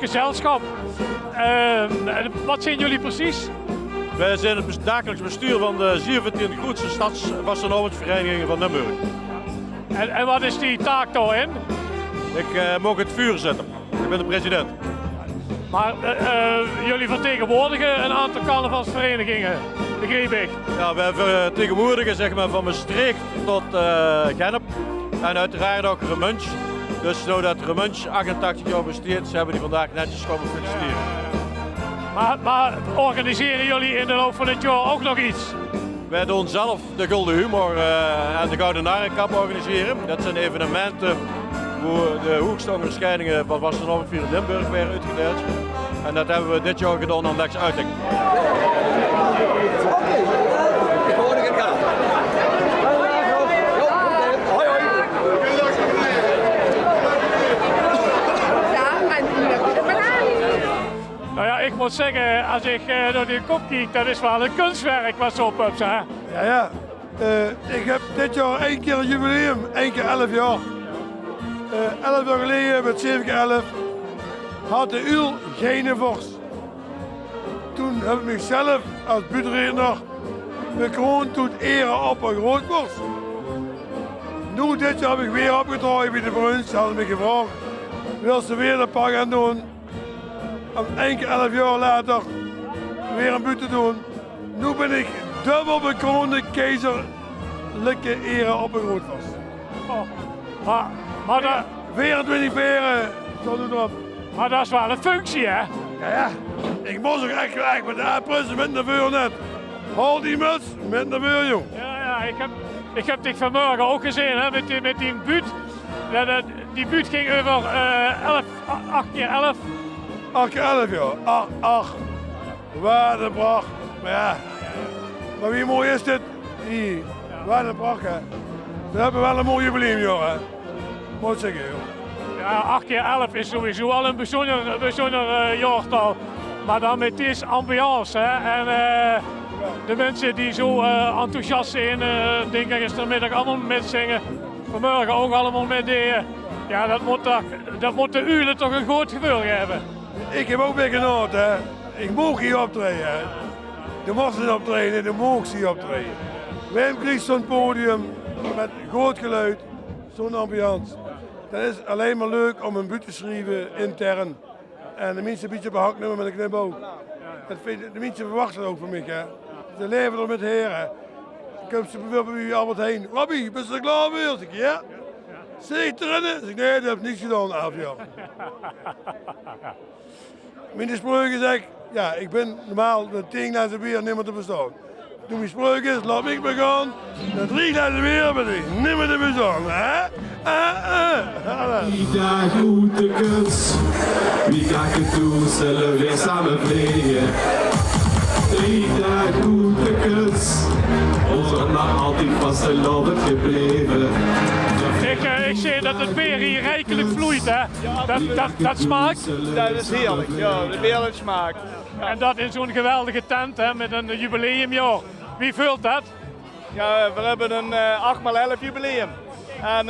gezelschap. Wat zijn jullie precies? Wij zijn het dagelijks bestuur van de 17 grootste stadsvastenovingsverenigingen van Limburg. En wat is die taak daarin? Ik mag het vuur zetten. Ik ben de president. Maar jullie vertegenwoordigen een aantal carnavalsverenigingen, begreep ik. Ja, wij vertegenwoordigen zeg maar, van Maastricht tot Gennep en uiteraard ook Remunch. Dus zodat Remunch 88 jaar besteedt, ze hebben die vandaag netjes komen feliciteren. Maar organiseren jullie in de loop van het jaar ook nog iets? Wij doen zelf de Gulden Humor en de Gouden Narenkap organiseren. Dat zijn evenementen waar de hoogste onderscheidingen van Vastenavondvier in Limburg werden uitgedeeld. En dat hebben we dit jaar gedaan aan Lex Uiting. Nou ja, ik moet zeggen, als ik door die kop kijk, dat is wel een kunstwerk wat zo op hebt, hè? Ja. Ik heb dit jaar 1 keer een jubileum, 1 keer 11 jaar. 11 jaar geleden, met 7 keer 11, had de UL geen vorst. Toen heb ik mezelf als buurtredner bekroond tot ere op een grootvorst. Nu dit jaar heb ik weer opgedragen bij de Bruins, ze hadden me gevraagd, wil ze weer een pak gaan doen. Om 1 keer 11 jaar later weer een buurt te doen. Nu ben ik dubbel bekroonde keizerlijke ere op een grootvorst. Oh, maar dat... 24 veren, zo doet erop. Maar dat is wel een functie, hè? Ja. Ik moest ook echt met de A-prinsen met de vuur net. Hou die muts met de vuur, jong. Ja, ik heb dit vanmorgen ook gezien, hè, met die buurt. Die buurt ging over 8 keer 11. 8 keer 11, joh. 8. Wat een pracht. Maar ja, maar wie mooi is dit? Hier, wat een pracht, hè. We hebben wel een mooi jubileum, joh, hè. Moet zeggen, joh. Ja, 8 keer 11 is sowieso al een bijzonder jaartal. Maar dan met deze ambiance, hè. En de mensen die zo enthousiast zijn, denk ik gistermiddag allemaal meezingen. Vanmorgen ook allemaal meededen. Ja, dat moet de uren toch een groot gevoel hebben. Ik heb ook weer genoten, hè. Ik mocht hier optreden, hè. De moesten optreden, de mocht hier optreden. Wij krijgen zo'n podium met groot geluid, zo'n ambiance. Dat is alleen maar leuk om een buurt te schrijven intern. En de mensen een beetje behakt nemen met een knipoog. De mensen verwachten dat ook van mij, hè. Ze leven er met heren. Ik heb ze bijvoorbeeld bij Albert Heijn. Robbie, ben je er klaar voor? Zeg ik, ja. Zeg ik erin? Zeg ik, nee, dat heb ik niets gedaan, 11 jaar. Mijn spreuken zeg ik, ja, ik ben normaal met 10 glazen bier niet meer te verstaan. Toen mijn spreuken is, laat ik me gaan. Na 3 glazen bier ben ik niet meer te verstaan. Ieder goede kus, wie kijken toe, zullen weer samen vliegen. Ieder goede kus, onze lang altijd vastelovend gebleven. Ik zie dat het bier hier rijkelijk vloeit, hè? Dat smaakt. Dat is heerlijk, ja, de heerlijke smaak. Ja. En dat in zo'n geweldige tent, hè, met een jubileumjaar. Wie vult dat? Ja, we hebben een 8x11 jubileum. En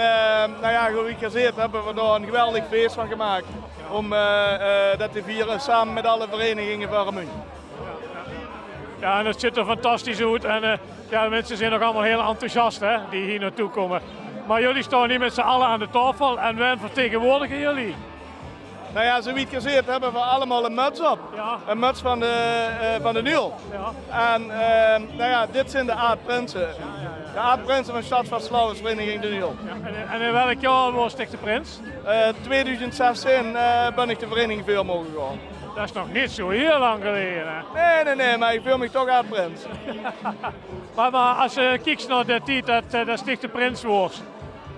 nou ja, zoals ik gezegd hebben we daar een geweldig feest van gemaakt. Om dat te vieren samen met alle verenigingen van Remunch. Ja, en het ziet er fantastisch uit. En ja, de mensen zijn nog allemaal heel enthousiast, hè, die hier naartoe komen. Maar jullie staan hier met z'n allen aan de tafel en wij vertegenwoordigen jullie. Nou ja, zoals ik gezegd hebben we allemaal een muts op. Ja. Een muts van de NUL. Ja. En nou ja, dit zijn de aardprinsen. De aardprinsen van Stadsvastenavondvereniging de NUL. Ja, en in welk jaar was Sticht de Prins? 2016 ben ik de vereniging veel mogen gaan. Dat is nog niet zo heel lang geleden, hè? Nee, maar ik voel me toch aardprins. Maar als je kijkt naar de tijd dat Sticht de Prins was,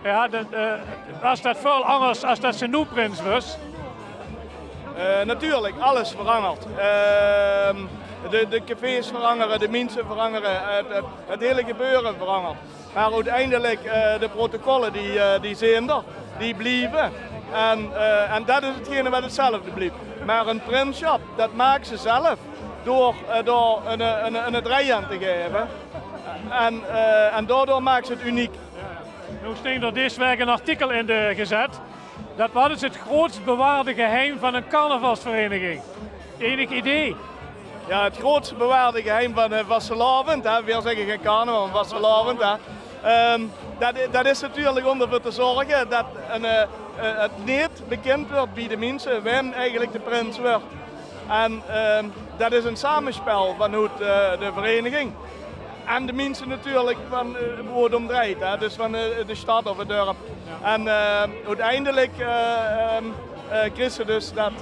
ja, was dat veel anders als dat ze nu prins was. Natuurlijk, alles verandert. De cafés veranderen, de mensen veranderen, het hele gebeuren verandert. Maar uiteindelijk, de protocollen die zijn er, die blijven. En dat is hetgene wat hetzelfde blijft. Maar een printshop, dat maakt ze zelf door een draai aan te geven. En daardoor maakt ze het uniek. Nu staan er deze week een artikel in gezet. Wat is het grootst bewaarde geheim van een carnavalsvereniging? Enig idee? Ja, het grootste bewaarde geheim van vastelavond, hè, weer zeggen geen carnaval, maar vastelavond, hè. Dat is natuurlijk om ervoor te zorgen dat het niet bekend wordt bij de mensen wie eigenlijk de prins wordt. En dat is een samenspel vanuit de vereniging. En de mensen natuurlijk van hoe het om draait, hè, dus van de stad of het dorp. Ja. En uiteindelijk kreeg ze dus dat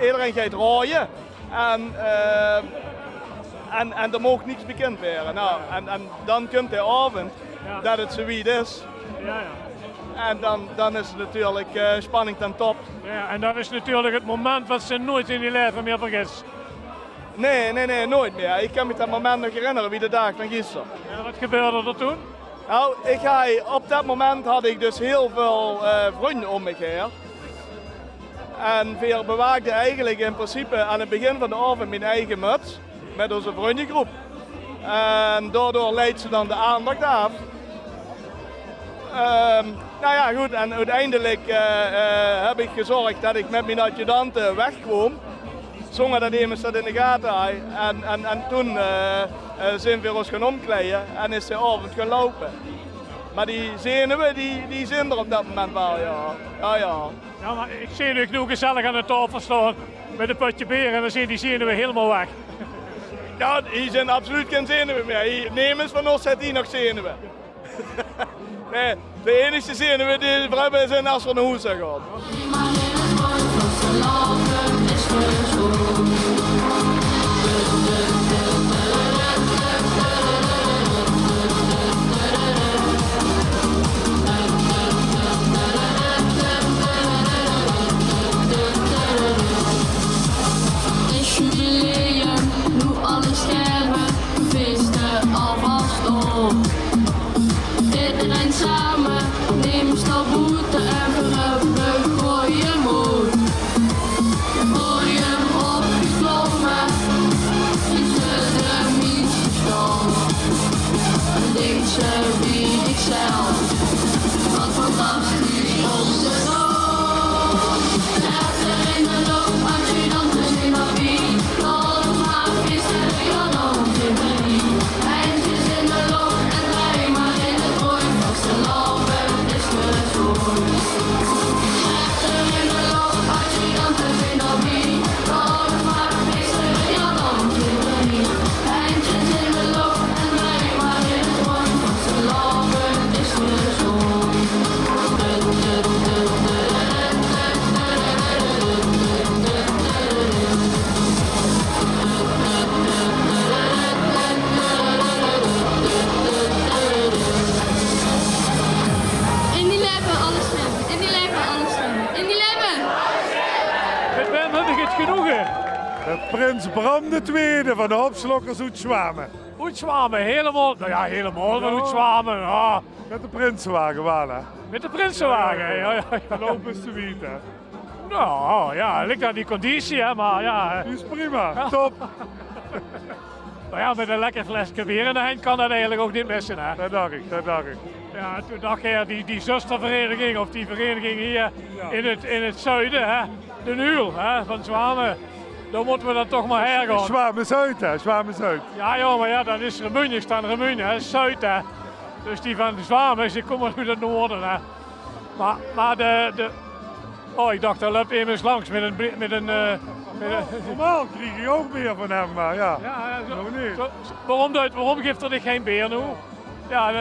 iedereen gaat raaien. En er mag niets bekend worden. Nou, en dan komt de avond dat het zoiets is. Ja. En dan is het natuurlijk spanning ten top. Ja, en dat is natuurlijk het moment wat ze nooit in die leven meer vergist. Nee, nooit meer. Ik kan me dat moment nog herinneren, wie de dag van gisteren. Ja, wat gebeurde er toen? Nou, op dat moment had ik dus heel veel vrienden om me heen. En we bewaakten eigenlijk in principe aan het begin van de avond mijn eigen muts met onze vriendengroep. En daardoor leidt ze dan de aandacht af. Nou ja, goed, en uiteindelijk heb ik gezorgd dat ik met mijn adjudanten wegkwam. Zonder dat iemand dat in de gaten had. En toen zijn we ons gaan omkleden en is de avond gaan lopen. Maar die zenuwen, die zijn er op dat moment wel, ja. Ja, maar ik zie nu genoeg gezellig aan de tafel staan met een potje bier en dan zijn die zenuwen helemaal weg. Ja, hier zijn absoluut geen zenuwen meer. Hier, nemens van ons zit hier nog zenuwen. Nee, de enige zenuwen die we hebben zijn als we naar huis gaan. Samen neem stabboete en verheugde gooien moed. Podium opgeklommen, is de minste stand. En denkt ze wie ikzelf, wat fantastisch om te doen. Echter in de loop, adjudanten in dat wie, allemaal gisteren, Jan Hans in Berlijn. Eindjes in de loop en rij maar in het rooi. De lampen is gezond. Echter in de loop, adjudanten in dat wie. Allemaal gisteren, Jan Hans in Berlijn. Eindjes in de loop en rij maar in het rooi. De lampen is gezond. In die leven alles stemmen, in die leven alles stemmen, in die leven! Met wem heb ik het genoegen? Prins Bram II van de Hopslokkers uit Zwamen. Oetzwamen, helemaal, nou ja, helemaal van Oetzwamen. Ah, Met de Prinsenwagen, voilà. met de Prinsenwagen. Ja. Lopen is te weten. Nou ja, ligt aan die conditie, hè, maar ja. Die is prima, top. Nou ja, met een lekker flesje bier in de hand kan dat eigenlijk ook niet missen, hè. Dat dacht ik. Ja, toen dacht je, die zustervereniging of die vereniging hier in het zuiden, hè, de Nuul, hè, van Zwamen. Dan moeten we dan toch maar hergaan. Zwamen-Zuid, hè, Zwamen-Zuid. Ja joh, maar ja, dan is Remunje, staan Remunje, hè, Zuid, hè. Dus die van Zwamen, die komen uit het noorden, hè. Maar oh, ik dacht, daar loopt immers langs met een Normaal kreeg je ook meer van hem, maar ja. Ja, Nog niet. waarom geeft er geen beer nu? Ja,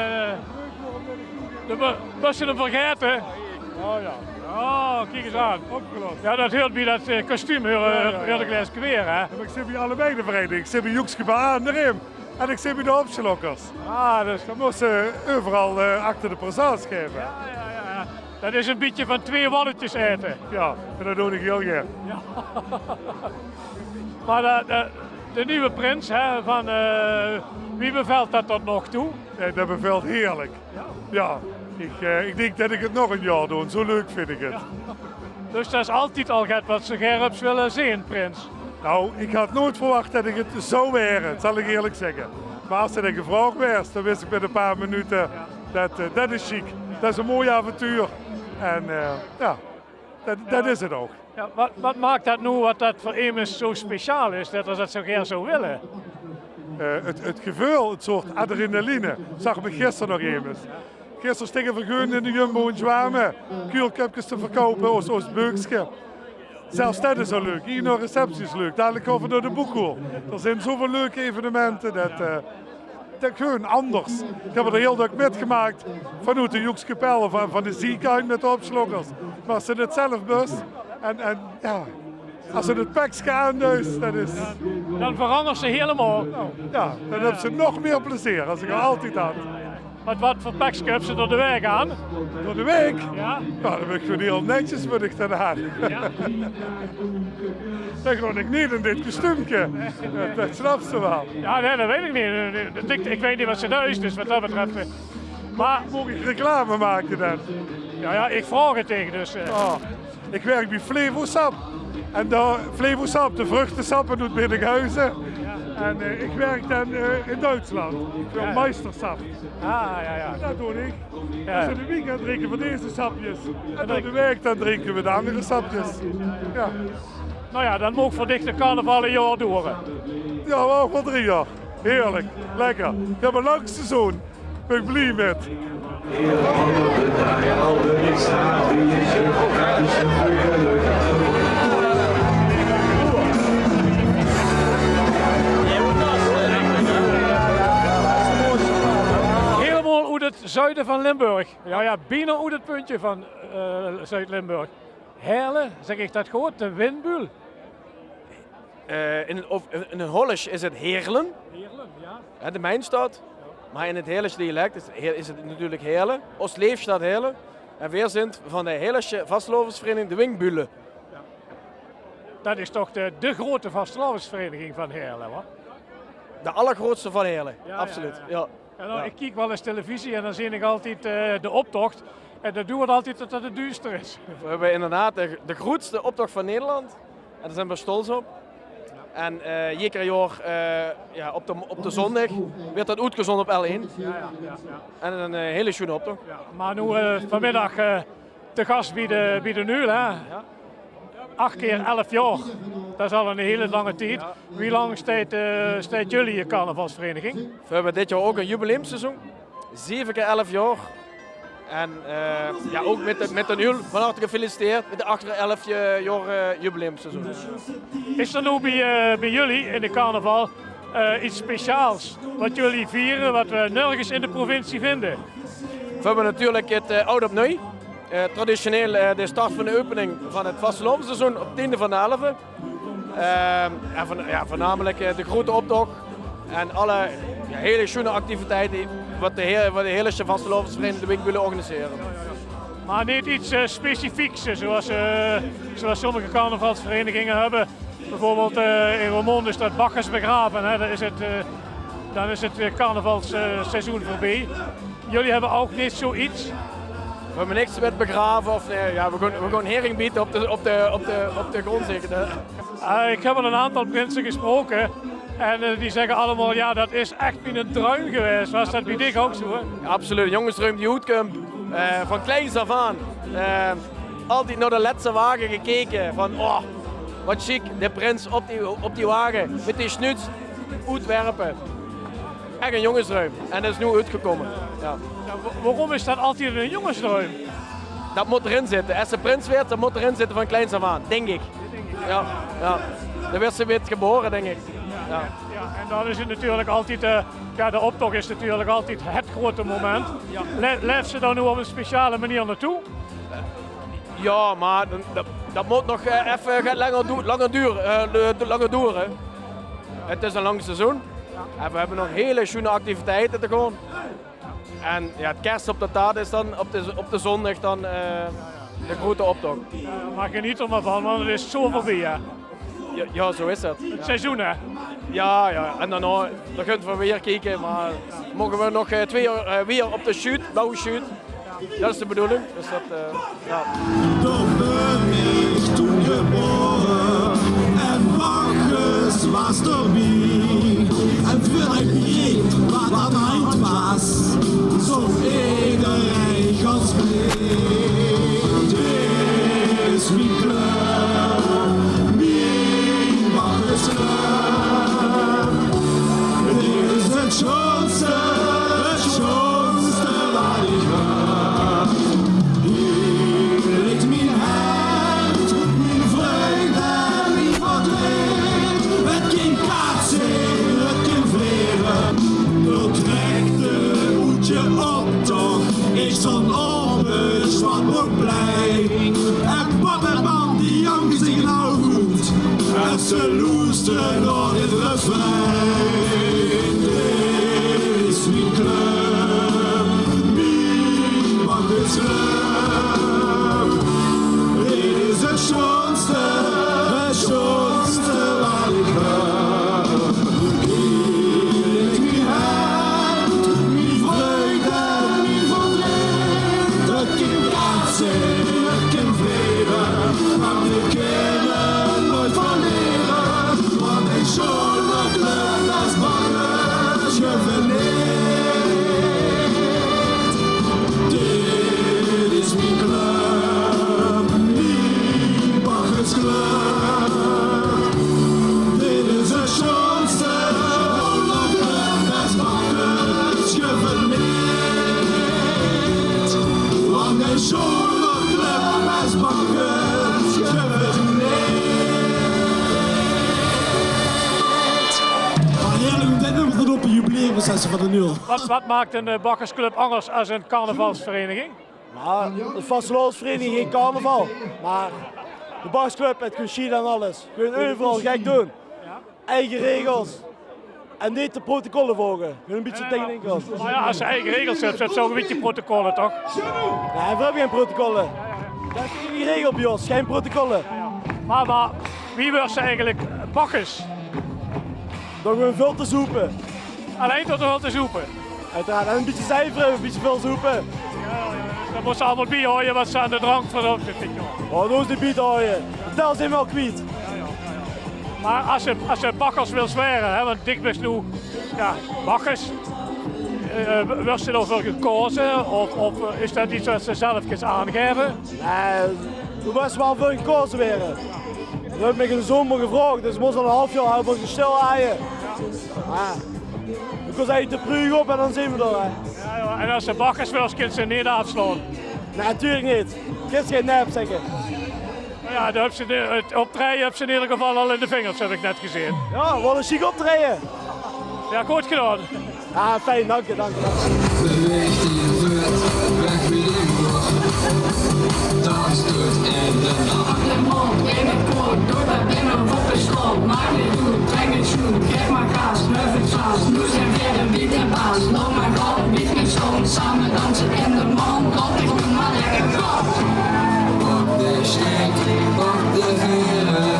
de bussen hem vergeten. Oh ja, Oh, kijk eens aan. opgelost. Ja, dat hoort bij dat kostuum, hoort ik les weer, hè. Ik zit bij allebei de vereniging. Ik zit bij Joekske aan de Rim. En ik zit bij de Hopslokkers. Ah, dus, Dan moesten ze overal achter de présence geven. ja. Dat is een beetje van 2 walletjes eten. Ja, en dat doe ik heel graag. Maar de nieuwe prins, hè, van wie bevelt dat tot nog toe? Nee, dat bevalt heerlijk. Ja, ik denk dat ik het nog een jaar doe. Zo leuk vind ik het. Dus dat is altijd al wat ze Gerps willen zien, prins. Nou, ik had nooit verwacht dat ik het zo wäre, dat zal ik eerlijk zeggen. Maar als het een gevraagd werd, dan wist ik met een paar minuten dat is chic. Dat is een mooi avontuur. En ja, dat is het ook. Ja, wat maakt dat nu, wat dat voor Eemnes zo speciaal is, dat we dat zo graag zo willen? Het gevoel, het soort adrenaline, zag me gisteren nog even. Gisteren stegen vergunning in de Jumbo in Zwamen, kuurcupjes te verkopen als beukschip. Zelfs dat is zo leuk, hier nog receptie is leuk, dadelijk gaan we door de boekhoor. Er zijn zoveel leuke evenementen, dat gewoon anders. Ik heb er heel druk metgemaakt vanuit de Joekskapelle, van de ziekenhuis met de opslokkers. Maar als ze het zelf bus en ja, als ze het pekje aanduist, dat is... Dan veranderen ze helemaal. Ja, dan hebben ze nog meer plezier als ik er altijd had. Wat voor pakje hebben ze door de weg aan? Door de week? Ja. Nou, dan ben ik gewoon heel netjes wat ik dan aan. Ja. Dan gewoon ik niet in dit kostuumje. Dat snap ze wel. Ja, nee, dat weet ik niet. Ik weet niet wat ze thuis, dus wat dat betreft. Maar Moet ik reclame maken dan? ja, ik vraag het tegen, dus. Oh, ik werk bij Flevosap. En daar, Flevosap, de vruchtensappen doet Biddinghuizen. En ik werk dan in Duitsland. Ik wil Meistersap. Ja. Dat doe ik. Ja. Dus in de weekend drinken we deze sapjes. En door de week dan drinken we de andere sapjes. Ja, Nou ja, dan moet ik voor dichte carnaval een jaar door. ja maar ook wel 3 jaar. Heerlijk, lekker. Ik heb een lang seizoen. Ben ik blij met. Helemaal uit het zuiden van Limburg. Ja, bijna uit het puntje van Zuid-Limburg. Heerlen, zeg ik dat goed? De windbuil. In het Hollisch is het Heerlen, Heerlen, ja. de mijnstad. Maar in het Heerlijkse dialect is het natuurlijk Heerlen. Oost-Leefstad Heerlen. En we zijn van de Heerlijkse vastgelovingsvereniging de Wingbulen. Dat is toch de grote vastelavondsvereniging van Heerlen, hoor. De allergrootste van Heerlen, Ja, absoluut. ja. Ja. Ja, nou, ik kijk wel eens televisie en dan zie ik altijd de optocht. En dat doen we altijd tot het duister is. We hebben inderdaad de grootste optocht van Nederland. En daar zijn we stolz op. En ieder jaar op de zondag werd dat uitgezonden op L1. Ja. En een hele schöne optocht. Ja. Maar nu vanmiddag te gast bij de Nul, hè? 8 keer 11 jaar. Dat is al een hele lange tijd. Wie lang staat jullie carnavalsvereniging? We hebben dit jaar ook een jubileumseizoen. 7 keer 11 jaar. En ook met de Nul van harte gefeliciteerd met de 8 keer 11 jaar jubileumseizoen. Is er nu bij jullie in de carnaval iets speciaals wat jullie vieren, wat we nergens in de provincie vinden? We hebben natuurlijk het oud op nieuw. Traditioneel de start van de opening van het vastelovenseizoen op 10e van de 11e. Voornamelijk de grote optocht en alle hele schöne activiteiten wat de hele vastelovensvereniging de Wingbulen organiseren. Maar niet iets specifieks, zoals sommige carnavalsverenigingen hebben. Bijvoorbeeld in Roermond is dat Bacchus begraven, hè? Dan is het carnavalsseizoen voorbij. Jullie hebben ook niet zoiets? We hebben niks met begraven of we gaan hering bieden op de grond zeker. Ik heb al een aantal prinsen gesproken en die zeggen allemaal, ja, dat is echt een druim geweest. Was dat bij dich ook zo? Hè? Ja, absoluut, jongensdruim die uitkomt van kleins af aan. Altijd naar de laatste wagen gekeken van, oh, wat chic, de prins op die wagen met die snuits uitwerpen. Echt een jongensdruim en dat is nu uitgekomen. Ja. Ja, waarom is dat altijd een jongensdruim? Dat moet erin zitten. Als ze prins werd, dan moet erin zitten van kleins af aan, denk ik. Ja. Dan werd ze weer geboren, denk ik. Ja. Ja, en dan is het natuurlijk altijd, de optocht is natuurlijk altijd het grote moment. Leeft ze dan nu op een speciale manier naartoe? Ja, maar dat moet nog even langer duren. Het is een lang seizoen. En we hebben nog hele schöne activiteiten te gaan. En ja, het kerst op de taart is dan op de zondag dan de grote optocht. Maar geniet er maar van, want het is zo voorbij. Hè? Ja, zo is het. Het seizoen, hè? Ja. En daarna kunnen we weer kijken, maar mogen we nog 2 jaar weer op de shoot, blauwe shoot. Dat is de bedoeling. Dus dat, ja. Doch bin ich toen geboren en Bacchus was dabei. En für ein Krieg wat meint was, so edelreich als mij. luisteren naar het refrein. Dit is mijn club, mijn bakkersclub. Dit is het schoonste wat ik heb. Ik mijn hand, mijn vreugde en mijn verdriet. Dat kind dansen, dat kind vrede, maar we kunnen nooit verleren. Want ik zo'n club als bakkers geveneerd. Dit is mijn club, mijn bakkersclub. Dit is het schoonste club als bakkers geveneerd. Want ik zo'n club als bakkers geveneerd. Dit nummer staat op een jubileumsessie van de nul. Wat maakt een bakkersclub anders als een carnavalsvereniging? Nou, de vastelovensvereniging geen carnaval. Maar de bakkersclub, het geschieden en alles. Gewoon overal gek doen. Eigen regels. En niet de protocollen volgen. Gewoon een beetje tegen de kant. Maar ja, als je eigen regels hebt, heb je ook een beetje protocollen, toch? Nee, we hebben geen protocollen. Dat is geen regel bij ons, geen protocollen. Maar wie wordt ze eigenlijk bakkers? Door gewoon veel te zoepen. Alleen tot wel te zoepen. Uiteraard, en een beetje cijferen, een beetje veel zoepen. Dan moet ze allemaal bijhouden wat ze aan de drank verdopt. Oh, dat is de biet houden. Tel zijn wel kwijt. Maar als je bakkers wil zweren, hè, want dik best nu bakkers, wordt ze ervoor gekozen of is dat iets wat ze zelf eens aangeven? Nee, we moesten wel voor gekozen werden. We hebben me in de zomer gevraagd, dus we moesten al een half jaar hebben stil aaien. Ik was eigenlijk de pruug op en dan zien we er. Hè. Ja, en als ze bakkers wil, kunnen ze niet afslaan. Nee, natuurlijk niet. Kids geen nep zeggen. Ja, dan heb ze het optreden heb ze in ieder geval al in de vingers, heb ik net gezien. Ja, wat een chic optreden. Ja, goed gedaan. Ja, fijn, dank je, dank je. Beweegt in het weg weer in boord. Dans doet in de nacht. De mond in het koord, door dat binnen op de slot. Maak je doen, trek het schoen, geef maar kaas, neuf het saus. Moes en verder, biet en baas. Loop maar god, biet geen schoon. Samen dansen in de mond, tot ik doe maar lekker god. Pak de steek, pak de veren.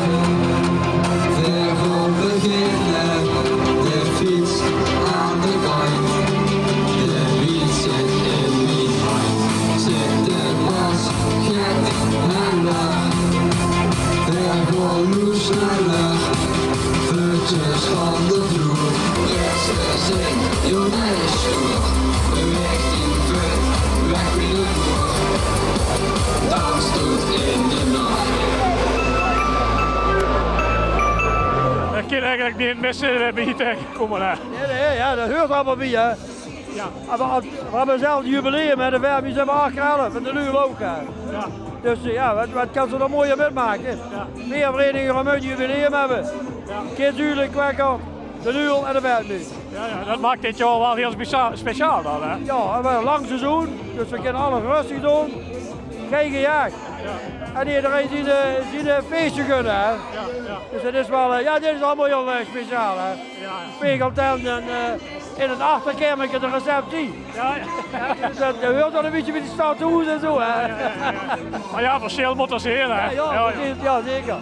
Ver op beginnen. De fiets aan de kant. De wiet zit in mijn hand. Zit de was gek en lach. Ver voor nu sneller. Voetjes van de vloer. Eerste zin, jongen is stoer. Beweegt in vet, weg weer de boer. Dans doet in de nacht. Dat kan eigenlijk niet missen, we hebben hier tegengekomen. Nee, ja, dat hoort allemaal bij, hè. Ja. We hebben zelf een jubileum, hè. De Verbies hebben 8 11 en de Luul ook, hè. Ja. Dus ja, wat kan ze er mooier met maken? Ja. Meer verenigingen gaan een jubileum hebben. Ja. Kindzuurlijk, Kwekker, de Luul en de Verbies. Ja, dat maakt dit jaar wel heel speciaal dan, hè? Ja, we hebben een lang seizoen, dus we kunnen alles rustig doen. Geen gejaagd. En iedereen die een feestje gunnen, hè. Dus dat is wel, dit is allemaal heel speciaal, hè. Pegeltent en in het achterkamertje de receptie. Dus dat hoort wel een beetje met die stadhoes en zo, hè. Maar ja, verschil moet er zijn, hè. Ja, zeker.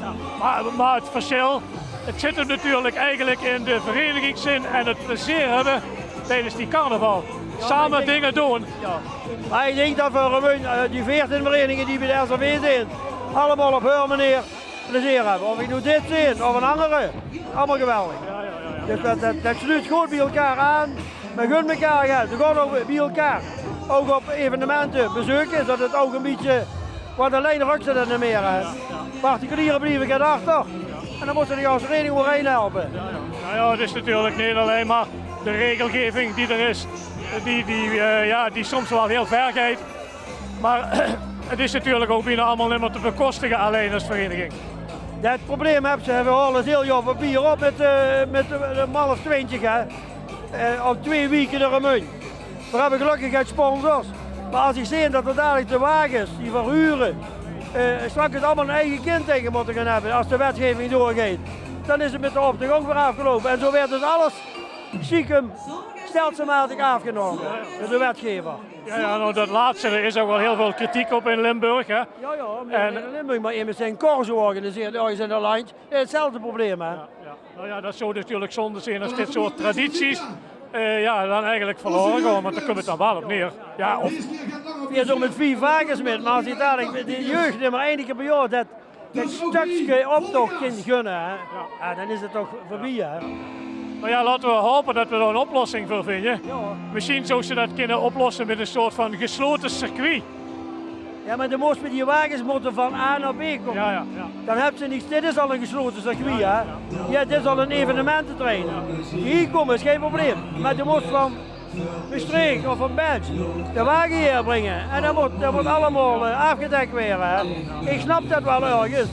Maar het verschil, het zit hem natuurlijk eigenlijk in de verenigingszin en het plezier hebben tijdens die carnaval. Samen dingen doen. Ja. Maar ik denk dat we die 14 verenigingen die bij de SRV zijn, allemaal op hun manier plezier hebben. Of ik nu dit zie of een andere, allemaal geweldig. Dus dat sluit goed bij elkaar aan. We gunnen elkaar geld, we gaan ook bij elkaar. Ook op evenementen bezoeken, dat het ook een beetje, want alleen rukt ze er niet meer. Particulieren blijven gaan achter. En dan moeten de als vereniging voorheen helpen. Nou ja, het is natuurlijk niet alleen maar de regelgeving die er is, die soms wel heel ver gaat. Maar het is natuurlijk ook bijna allemaal niet meer te bekostigen alleen als vereniging. Ja, het probleem hebben ze, we halen het heel jaar papier op met een man of 20, hè. Op 2 weken er een munt. We hebben gelukkig geen sponsors. Maar als ik zie dat er dadelijk de wagens die verhuren, straks het allemaal een eigen kind tegen moeten gaan hebben als de wetgeving doorgaat. dan is het met de optocht ook weer afgelopen. En zo werd dus alles stiekem stelselmatig afgenomen door de wetgever. Ja, nou dat laatste, er is ook wel heel veel kritiek op in Limburg. Hè? Ja, in Limburg, maar iemand zijn corso organiseert, ja, je zijn er lijntje. Hetzelfde probleem, hè. Ja. Nou ja, dat zou natuurlijk zonde zijn als dit soort tradities dan eigenlijk verloren gaan, want daar komt het dan wel op neer. Ja, of... Je doet met 4 vakens met, maar als je dadelijk de jeugd die maar één keer per jaar dat stukje optocht kan gunnen, hè. Ja, dan is het toch voorbij, hè. Maar ja, laten we hopen dat we er een oplossing voor vinden. Ja. Misschien zou ze dat kunnen oplossen met een soort van gesloten circuit. Ja, maar de moest met die wagens moeten van A naar B komen. Ja. Dan heb je niets. Dit is al een gesloten circuit, hè? Ja, dit is al een evenemententrein. Hier komen is geen probleem. Maar je moet van Maastricht of van Bench de wagen hier brengen. En dat wordt allemaal afgedekt weer, hè? Ik snap dat wel ergens.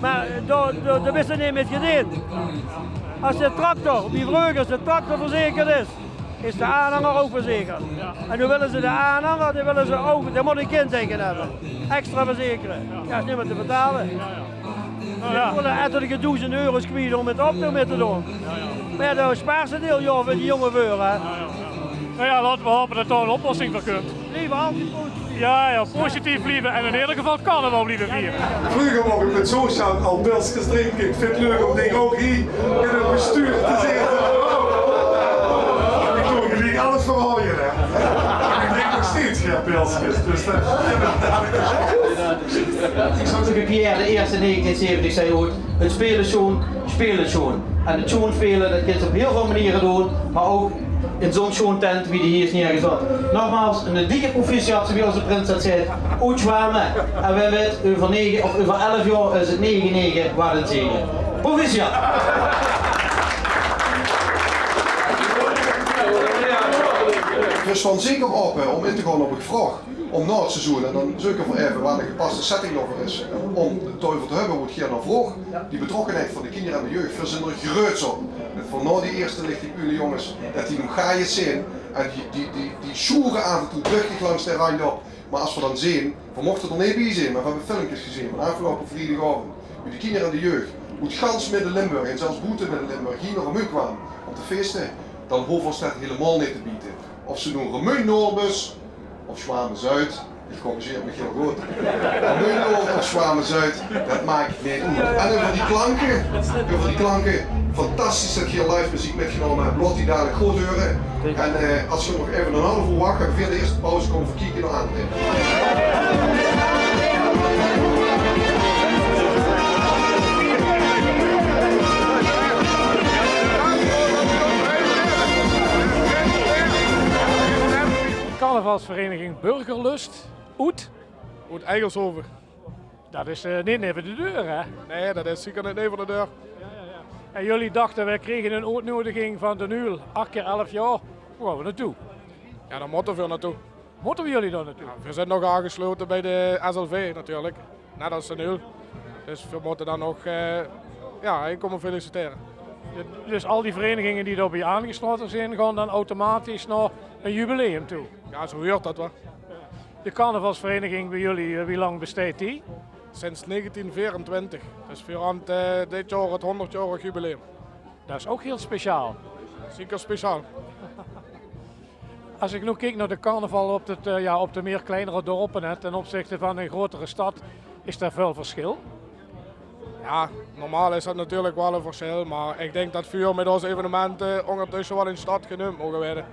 Maar daar is er niet met gedaan. Als de tractor, die vreugels, de tractor verzekerd is de aanhanger ook verzekerd. En nu willen ze de aanhanger, die willen ze ook, daar moet een kenteken hebben. Extra verzekeren. Ja, is niet meer te betalen. Ja. Voor de etterlijke €1000 kwijt om het op te doen. Maar ja, dat spaart ze deel voor die jonge veuren. Nou ja, laten we hopen dat er een oplossing voor komt. Liever altijd positief. Ja, positief blijven en in ieder geval carnaval blijven vieren. Vroeger mocht ik met zo'n shout al pilsjes drinken. Ik vind het leuk om dingen ook hier in het bestuur te zitten. Ik doe jullie alles voor je, hè. Ik drink nog steeds geen pilsjes, dus dat... Ik zag tegen Pierre, de eerste 1970, zei ooit, het spelen schoon. En het schoon spelen, dat kun je op heel veel manieren doen, maar ook in zo'n schoon tent wie die hier is neergezet. Nogmaals, een dikke proficiat, zoals onze prins dat zei, uitzwamen. En we weten, over 9 of over 11 jaar is het 9-9 waar het zegen. Proficiat! Dus van zeker op om in te gaan op een vraag om na het seizoen en dan zoeken we even waar een gepaste setting over is om de teufel te hebben wordt hier naar vroeg. Die betrokkenheid van de kinderen en de jeugd, we zijn er groots op. Van na die eerste lichting jullie jongens, dat die nog ga je zien en die sjoeren af en toe duchtig langs de rand op. Maar als we dan zien, we mochten er niet bij zijn, maar we hebben filmpjes gezien van afgelopen vrijdagavond, hoe de kinderen en de jeugd, hoe het gans Midden-Limburg en zelfs Boete Midden-Limburg hier naar Remuuk kwamen om te feesten, dan hoeven we dat helemaal niet te bieden. Of ze doen Remuuk Noorbus of Zwamen Zuid, ik corrigeer me heel goed. Remuuk Noord of Zwamen Zuid, dat maakt niet uit. En over die klanken, fantastisch dat je live muziek metgenomen hebt, laat die dadelijk goed horen. En als je nog even een half uur wacht, via de eerste pauze komen we kijken naar aan. Carnavalsvereniging Burgerlust, Oet. Oet Eigelshoven. Dat is niet even de deur, hè? Nee, dat is zeker niet even de deur. En jullie dachten, wij kregen een uitnodiging van de NUL, 8 keer 11 jaar. Waar gaan we naartoe? Ja, daar moeten we natuurlijk. Moeten we jullie dan naartoe? Ja, we zijn nog aangesloten bij de SLV natuurlijk, net als de NUL. Dus we moeten dan nog komen feliciteren. Dus al die verenigingen die daarbij aangesloten zijn, gaan dan automatisch naar een jubileum toe? Ja, zo hoort dat wel. De carnavalsvereniging bij jullie, wie lang bestaat die? Sinds 1924. Dus voor dit jaar het 100-jarig jubileum. Dat is ook heel speciaal. Zeker speciaal. Als ik nu kijk naar de carnaval op de meer kleinere dorpen ten opzichte van een grotere stad, is daar veel verschil? Ja, normaal is dat natuurlijk wel een verschil, maar ik denk dat vuur met onze evenementen ondertussen wel in de stad genoemd mogen worden.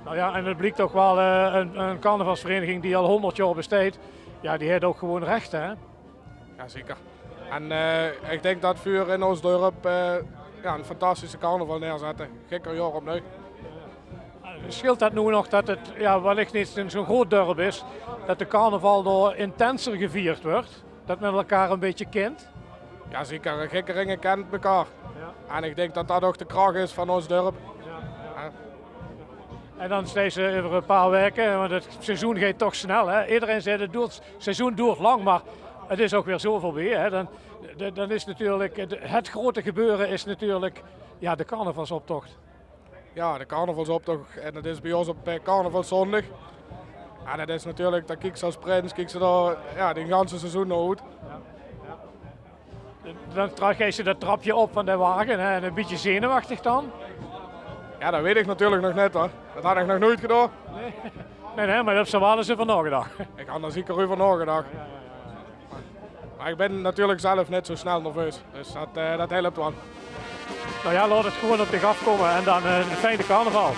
Nou ja, en het blijkt toch wel een carnavalsvereniging die al 100 jaar bestaat, ja, die heeft ook gewoon rechten, hè? Ja, zeker. En ik denk dat vuur in ons dorp een fantastische carnaval neerzetten. Gekker jaar opnieuw. Scheelt dat nu nog dat het wellicht niet zo'n groot dorp is, dat de carnaval door intenser gevierd wordt? Dat men elkaar een beetje kent? Ja, zeker. Gekkeringen kent elkaar. Ja. En ik denk dat dat ook de kracht is van ons dorp. Ja. En dan steeds over een paar weken, want het seizoen gaat toch snel. Hè? Iedereen zegt het seizoen duurt lang, maar het is ook weer zoveel weer. Hè? Dan is natuurlijk, het grote gebeuren is natuurlijk de carnavalsoptocht. Ja, de carnavalsoptocht. En dat is bij ons op carnavalszondag. En dat is natuurlijk, dat kijk ze als prins, kijk ze daar die ganse seizoen naar uit. Dan ga je dat trapje op van de wagen hè, en een beetje zenuwachtig dan. Ja, dat weet ik natuurlijk nog net hoor. Dat had ik nog nooit gedaan. Nee, maar daar hebben ze wel eens over nagedacht. Ik had er zeker over nagedacht. Maar ik ben natuurlijk zelf net zo snel nerveus. Dus dat helpt wel. Nou ja, laat het gewoon op zich afkomen en dan een fijne carnaval.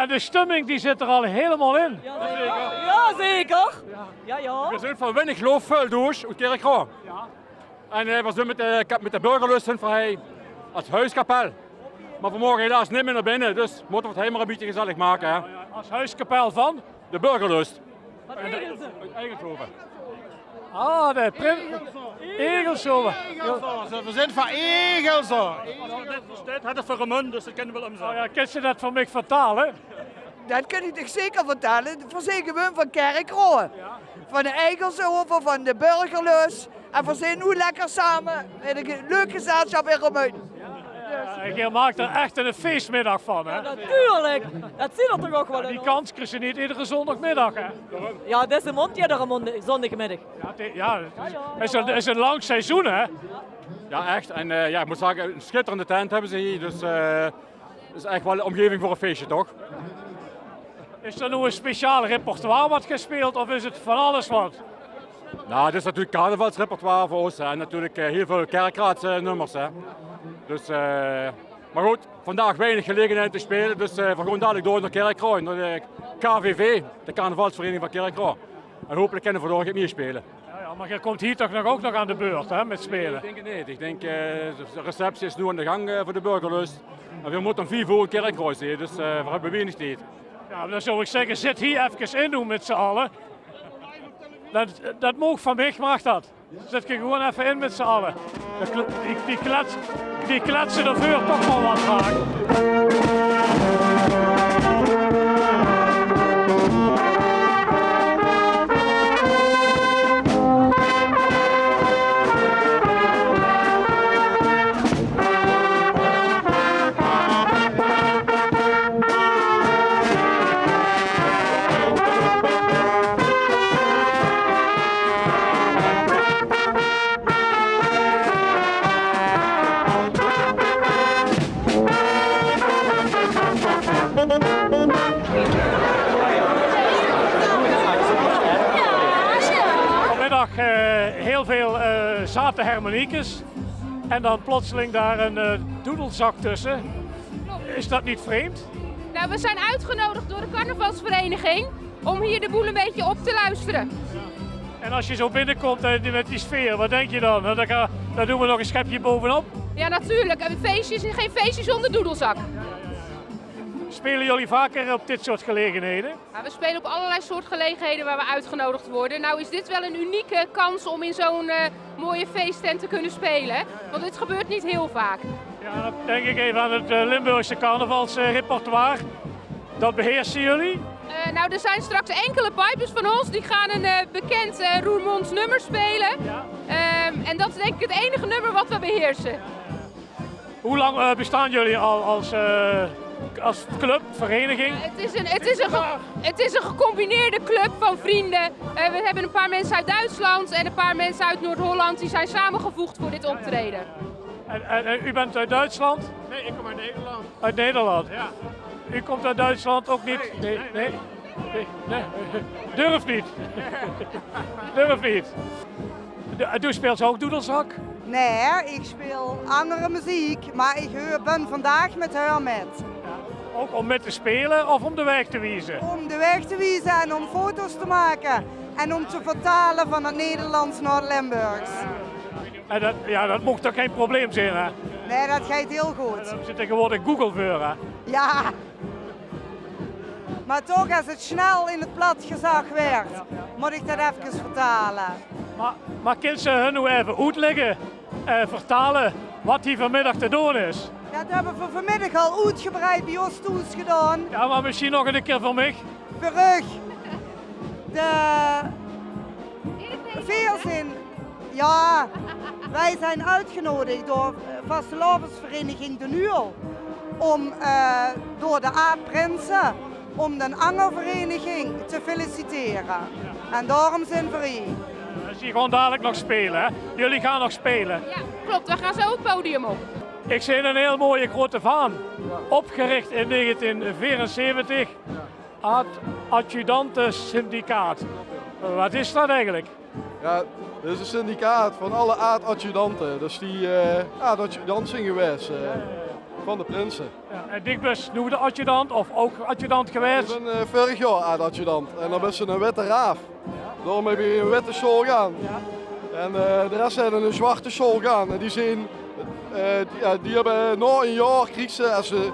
En de stemming die zit er al helemaal in. Ja, zeker. Ja. Wir sind von wenig Luft voll durch und Kerkrau. Ja. En we zijn met de burgerlust zijn vrij als huiskapel. Maar we mogen helaas niet meer naar binnen, dus moeten we het helemaal een beetje gezellig maken. Hè? Als huiskapel van? De burgerlust. Egelshoven. Ah, de Egelshoven. We zijn van Egelshoven. Dat had het voor een mond, dus dat kunnen we wel zeggen. Ja, kan je dat voor mij vertalen? Dat kan ik toch zeker vertellen. Verzekeren we van Kerkroo. Van de Egelshoven, van de burgerlust. En we zijn nu lekker samen in een leuk gezelschap in Remuiden. Je maakt er echt een feestmiddag van, hè? Ja, natuurlijk. Dat zie je toch ook wel in. Die kans krijg je niet iedere zondagmiddag, hè? Ja, dat is een mond iedere zondagmiddag. Ja, het is een lang seizoen, hè? Ja, echt. En ja, ik moet zeggen, een schitterende tent hebben ze hier. Dus het is echt wel de omgeving voor een feestje, toch? Is er nu een speciaal repertoire wat gespeeld of is het van alles wat? Nou, dit is natuurlijk carnavalsrepertoire voor ons. Hè. En natuurlijk heel veel kerkraadsnummers. Hè. Dus, maar goed, vandaag weinig gelegenheid te spelen. Dus we gaan dadelijk door naar Kerkroo, naar de KVV, de carnavalsvereniging van Kerkroo. En hopelijk kunnen we vandaag meer spelen. Ja, maar je komt hier toch ook nog aan de beurt hè, met spelen? Ik denk het niet. Ik denk de receptie is nu aan de gang voor de burgerlust. En we moeten om 4 uur Kerkroo zien, dus we hebben weinig tijd. Ja, dan zou ik zeggen, zit hier even in doen met z'n allen. Dat mag van mij, mag dat. Zet je gewoon even in met z'n allen. Die kletsen de vuur toch wel wat vaak. Vanmiddag heel veel zate harmoniekes en dan plotseling daar een doedelzak tussen. Is dat niet vreemd? Nou, we zijn uitgenodigd door de carnavalsvereniging om hier de boel een beetje op te luisteren. En als je zo binnenkomt met die sfeer, wat denk je dan? Dan doen we nog een schepje bovenop? Ja, natuurlijk. Een feestje is geen feestje zonder doedelzak. Spelen jullie vaker op dit soort gelegenheden? Nou, we spelen op allerlei soort gelegenheden waar we uitgenodigd worden. Nou is dit wel een unieke kans om in zo'n mooie feesttent te kunnen spelen. Want dit gebeurt niet heel vaak. Ja, dan denk ik even aan het Limburgse carnavalsrepertoire. Dat beheersen jullie? Nou, er zijn straks enkele pipers van ons die gaan een bekend Roermonds nummer spelen. Ja. En dat is denk ik het enige nummer wat we beheersen. Hoe lang bestaan jullie al als club, vereniging? Het is een gecombineerde club van vrienden. We hebben een paar mensen uit Duitsland en een paar mensen uit Noord-Holland. Die zijn samengevoegd voor dit optreden. En u bent uit Duitsland? Nee, ik kom uit Nederland. Uit Nederland? Ja. U komt uit Duitsland ook niet? Nee. Durf niet. Durf niet. U speelt ook doedelzak? Nee, ik speel andere muziek, maar ik ben vandaag met haar met. Ook om met te spelen of om de weg te wijzen? Om de weg te wijzen en om foto's te maken. En om te vertalen van het Nederlands naar het Limburgs. En dat mocht toch geen probleem zijn, hè? Nee, dat gaat heel goed. Dan zit tegenwoordig Google voor, hè? Ja. Maar toch, als het snel in het plat gezag werd, moet ik dat even vertalen. Maar kan ze hun nu even uitleggen, vertalen wat hier vanmiddag te doen is? Dat hebben we vanmiddag al uitgebreid bij ons thuis gedaan. Ja, maar misschien nog een keer voor mij. Terug. De veerzin. Ja, wij zijn uitgenodigd door vastelavondsvereniging De Nuel om door de aardprinsen om de angervereniging te feliciteren. En daarom zijn we hier. Dus die gaan dadelijk nog spelen, hè? Jullie gaan nog spelen. Ja, klopt. We gaan zo het podium op. Ik zie een heel mooie grote vaan. Opgericht in 1974. Aardadjudantensyndicaat. Wat is dat eigenlijk? Ja, dit is een syndicaat van alle aardadjudanten. Dus die aardadjudant zijn geweest van de prinsen. Ja, en ik ben nu de adjudant of ook adjudant geweest? Ik ben vorig jaar aardadjudant en dan ben ze een witte raaf. Daarom heb je een witte school gaan. En de rest zijn een zwarte school gaan. En die zijn, die hebben na een jaar krijgen ze, als ze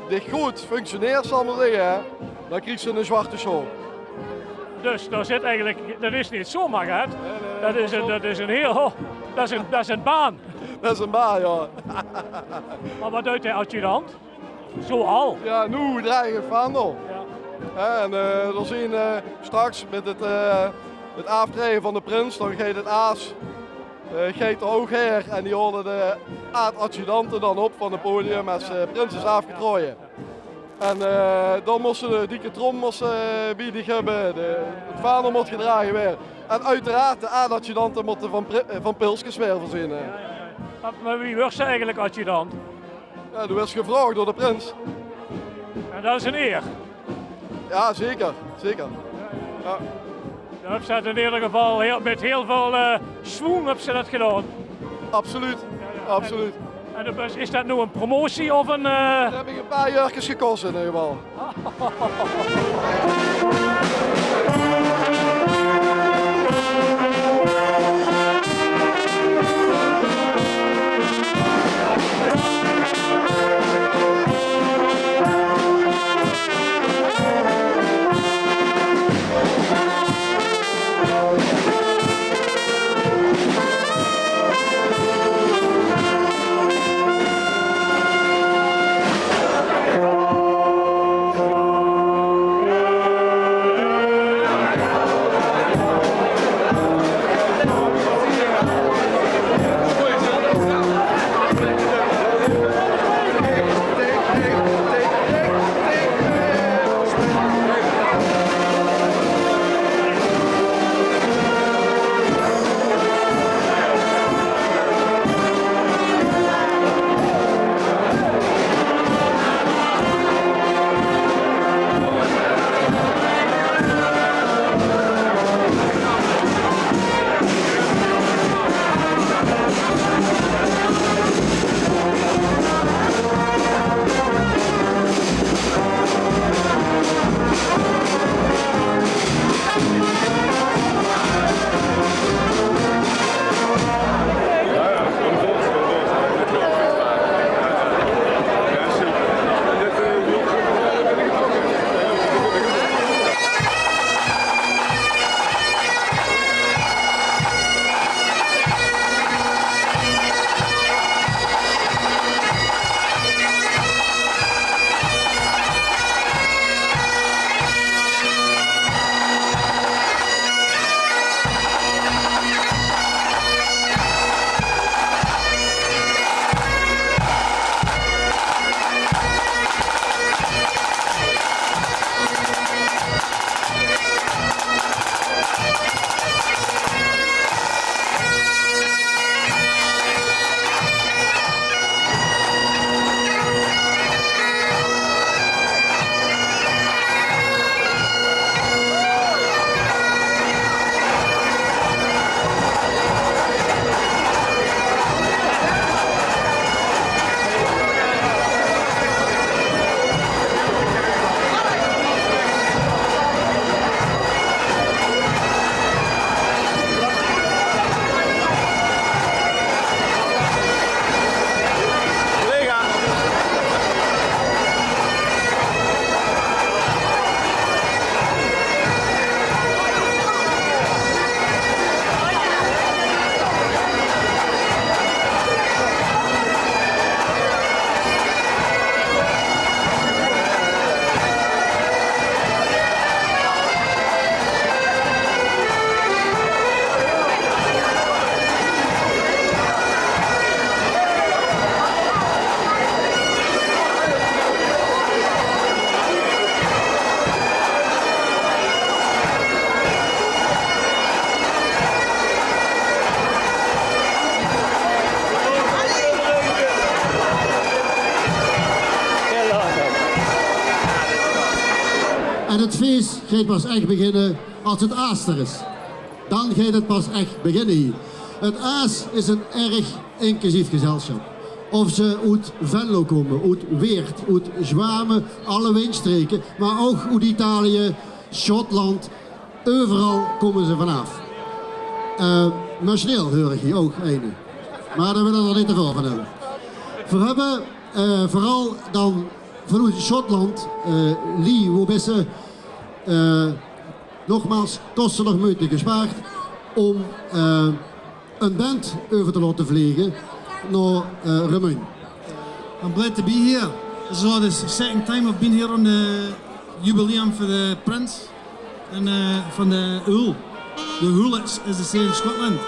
dit goed functioneert, zal ik maar zeggen, dan krijgen ze een zwarte school. Dus daar zit eigenlijk, dat is niet zomaar, hè? Dat is een heel, dat is een baan. Dat is een baan, ja. Maar wat doet de adjudant? Zo al? Ja, nu draai je vaandel. Ja. En dan zien straks met het aftreden van de prins, dan gaat het aas gaat er ook her en die houden de aardadjudanten dan op van het podium als prins is afgetrooien. En dan moesten de dikke trom biedig hebben, het vaandel moet gedragen werden. En uiteraard de aardadjudanten moeten van pilsjes weer verzinnen. Maar wie wordt ze eigenlijk adjudant? Ja, die werd gevraagd door de prins. En dat is een eer? Ja, zeker. Zeker. Ja. Dan hebben ze het in ieder geval met heel veel swoon hebben ze dat gedaan. Absoluut. Absoluut. En is dat nu een promotie of een... Dat heb ik een paar jurkjes gekost in ieder geval. gaat pas echt beginnen als het aas er is. Dan gaat het pas echt beginnen hier. Het aas is een erg inclusief gezelschap. Of ze uit Venlo komen, uit Weert, uit Zwamen, alle windstreken, maar ook uit Italië, Schotland, overal komen ze vanaf. Nationeel hoor ik hier ook een. Maar daar willen we er niet te veel van hebben. We hebben vooral dan vanuit Schotland, Lee, hoe best ze nogmaals kosten nog moeite gespaard om een band over te laten vliegen naar Rumuin. I'm glad to be here. This is the second time I've been here on the jubileum for the Prince and from the Ool. The Hoolets, as they say in Scotland.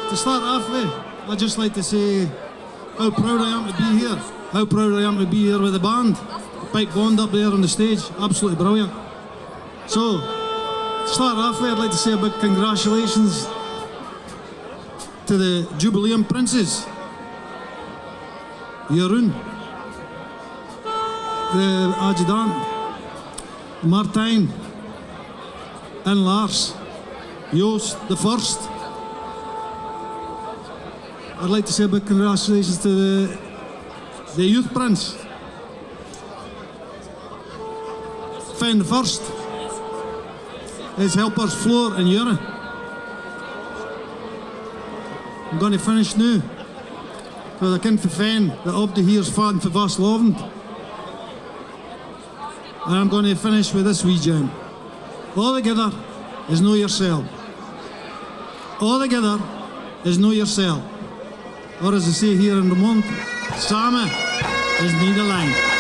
To start off with, I'd just like to say how proud I am to be here. How proud I am to be here with the band. Big band up there on the stage, absolutely brilliant. So, to start off with, I'd like to say a big congratulations to the Jubileum Princes. Jeroen, the adjudant, Martijn en Lars, Joost the First. I'd like to say a big congratulations to the Youth Prince. Fijn the First. His helpers Floor and Jurre. I'm going to finish now. Because I can't verfijn de op de hier is van vastlovend. And I'm going to finish with this wee jam. All together is know yourself. All together is know yourself. Or as they say here in Vermont, samen is niet alleen.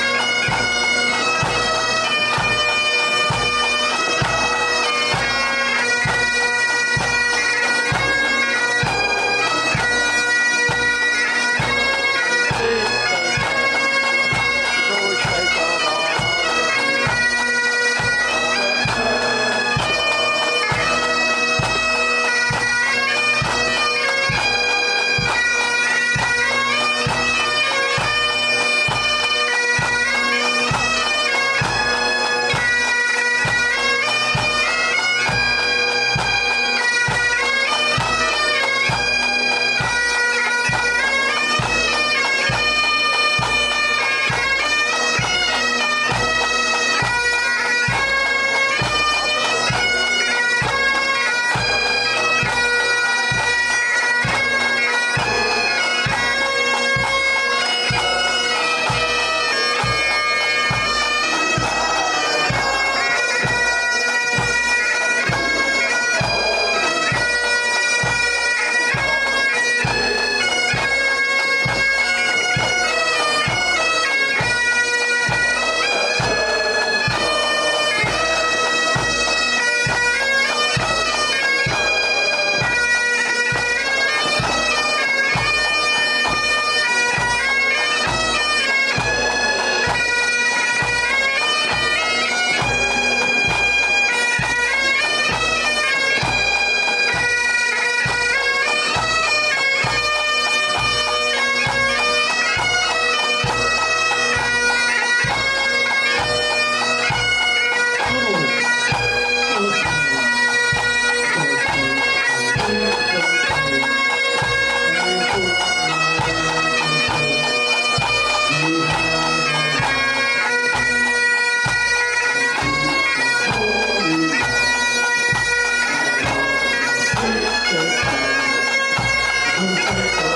Thank you.